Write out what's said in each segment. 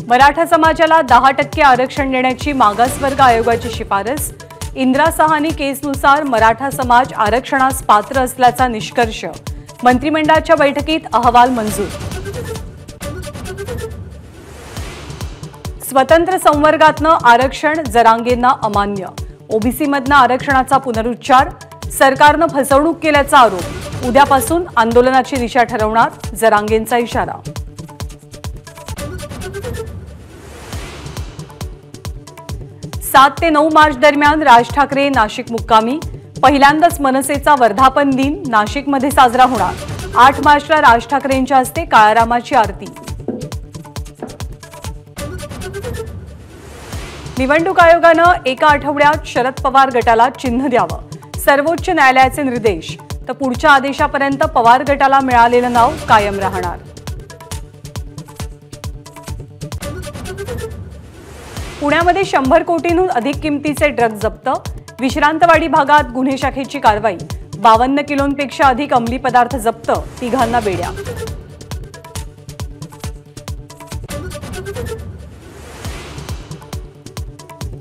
मराठा समाजाला 10% आरक्षण देण्याची मागासवर्ग आयोगाची शिफारस। इंदिरा साहनी केसनुसार मराठा समाज आरक्षणास पात्र असल्याचा निष्कर्ष। मंत्रिमंडळाच्या बैठकीत अहवाल मंजूर। स्वतंत्र संवर्गातनं आरक्षण जरांगेंना अमान्य। ओबीसी मधनं आरक्षणाचा पुनरुच्चार। सरकारनं फसवणूक केल्याचा आरोप। उद्यापासून आंदोलनाची दिशा ठरवणार जरांगेंचा इशारा। 7 ते 9 मार्च दरम्यान राज ठाकरे नाशिक मुक्कामी। पहिल्यांदाच मनसेचा वर्धापन दिन नाशिकमध्ये साजरा होणार। 8 मार्चला राज ठाकरेंच्या हस्ते काळारामाची आरती। निवडणूक आयोगानं एका आठवड्यात शरद पवार गटाला चिन्ह द्यावं। सर्वोच्च न्यायालयाचे निर्देश। तर पुढच्या आदेशापर्यंत पवार गटाला मिळालेलं नाव कायम राहणार। पुण्यामध्ये 100 कोटींहून अधिक किमतीचे ड्रग जप्त। विश्रांतवाडी भागात गुन्हे शाखेची कारवाई। 52 किलोंपेक्षा अधिक अंमली पदार्थ जप्त। तिघांना बेड्या।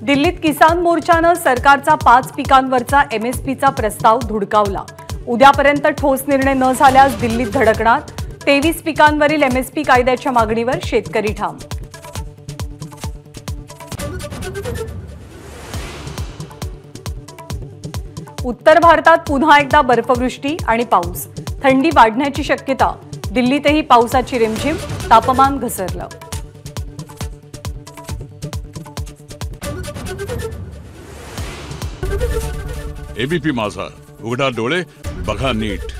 दिल्लीत किसान मोर्चानं सरकारचा 5 पिकांवरचा एमएसपीचा प्रस्ताव धुडकावला। उद्यापर्यंत ठोस निर्णय न झाल्यास दिल्लीत धडकणार। 23 पिकांवरील एमएसपी कायद्याच्या मागणीवर शेतकरी ठाम। उत्तर भारतात पुन्हा एकदा बर्फवृष्टी आणि पाऊस। थंडी वाढण्याची शक्यता। दिल्लीतही पावसाची रिमझिम। तापमान घसरलं। एबीपी माझा, उघडा डोळे बघा नीट।